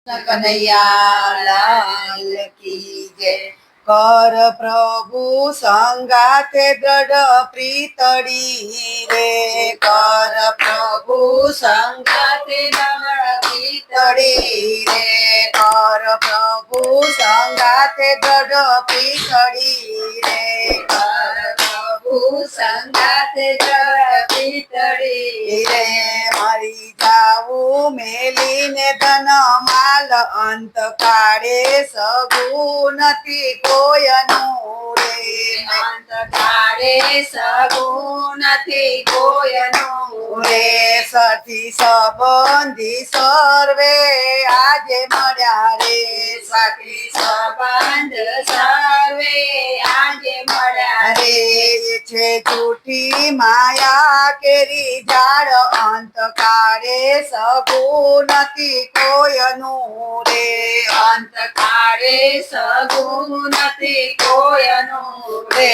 કનૈયા લાલ કી જય. કર પ્રભુ સંગાતે દ્રઢ પ્રીતડી રે, કર પ્રભુ સંગાતે દ્રઢ પ્રીતડી રે, કર પ્રભુ સંગાતે દ્રઢ પ્રીતડી રે, કર પ્રભુ સંગાતે દ્રઢ પ્રીતડી રે. મરી જાવું મેલીને ધન માલ અંત કાળે સગું નથી કોયનું રે, અંત કાળે સગું નથી કોયનું રે. સતી સંબંધી સર્વે આજે મળ્યા રે, સતી સંબંધ સર્વે આજે મળ્યા રે. છે જૂઠી માયા કેરી ઝાડ અંત કાળે સગું નથી કોયનું રે, અંત કાળે સગું નથી કોયનું રે.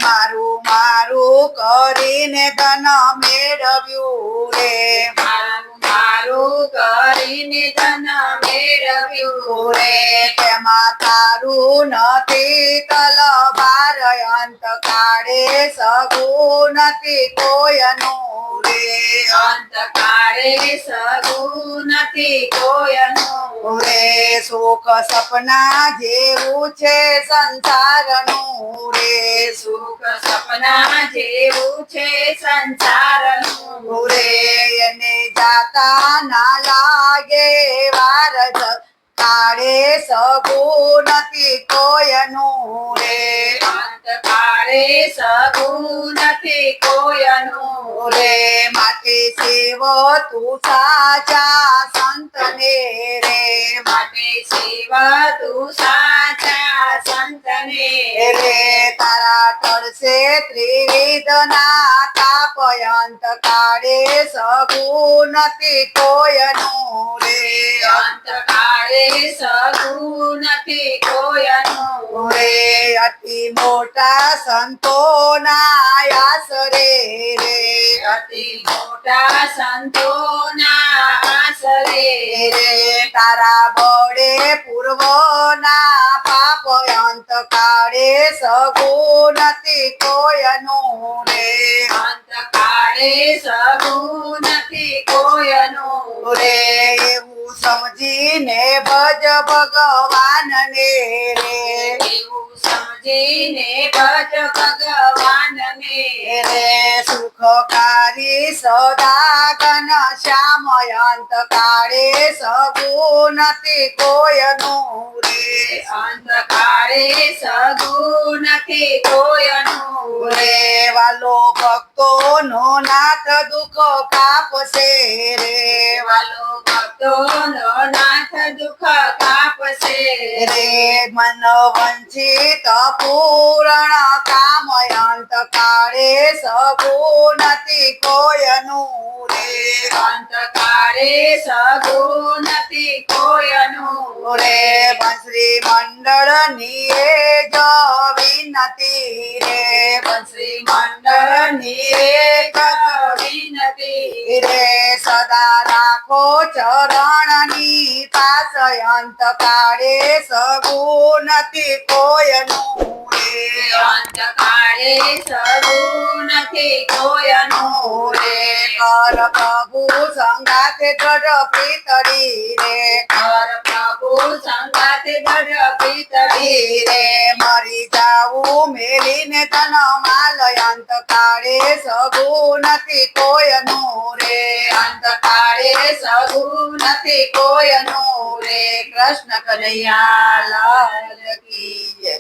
મારું મારું કરીને ધન મેળવ્યું રે, મારું મારું કરીને ધન મેળવ્યું રે. તેમાં તારું નથી તલવાર અંત કાળે સગું નથી કોયનું રે, અંત કાળે સગું નથી કોયનું રે. સુખ સપના જેવું છે સંસારનું રે, સુખ સપના જેવું છે સંસારનું રે. એને જાતા ના લાગે વાર કાળે સગું નથી કોયનું રે, અંત કાળે સગું નથી કોયનું રે. માટે સેવ તું સાચા સંતને રે, માટે સેવ તું સાચા સંતને રે. તારા તળસે ત્રિવિધના તાપ અંત કાળે સગું નથી કોયનું રે, અંત કાળે સગું નથી કોયનું રે. અતિ મોટા સંતોના આશરે રે, અતિ મોટા સંતોના આશરે રે. તારા બળે પૂર્વના પાપ અંત કાળે સગું નથી કોયનું રે, અંત કાળે સગું નથી કોયનું રે. એવું સમજીને ભજ ભગવાનને રે, એવું સમજીને ભજ ભગવાનને રે. સુખકારી સદા ઘન શ્યામ અંત કાળે સગું નથી કોયનું રે, અંત કાળે સગું નથી કોયનું રે. વાલો ભક્તો નો નાથ દુઃખ કાપશે રે, વાલો ભક્તો નો નાથ દુઃખ કાપશે રે. મન વંચિત પૂર્ણ કામ અંત કાળે સગું નથી કોયનું રે, અંત કાળે સગું નથી કોયનું રે. બંશ્રી મંડળ ની એ જ વિનતી રે, બંશ્રી મંડળ ની એ જ વિનતી રે. સદા રાખો ચરણ ની પાસ અંત કાળે સગું નથી કોયનું રે, અંત કાળે સગું નથી કોયનું રે. કર પ્રભુ સંગાતે દ્રઢ પ્રીતડી રે, કર પ્રભુ સંગાતે દ્રઢ પ્રીતડી રે. મરી જાવું મેલીને ધન માલ અંત કાળે સગું નથી કોયનું રે, અંત કાળે સગું નથી કોયનું રે. કૃષ્ણ કનૈયા લાલ કી જય.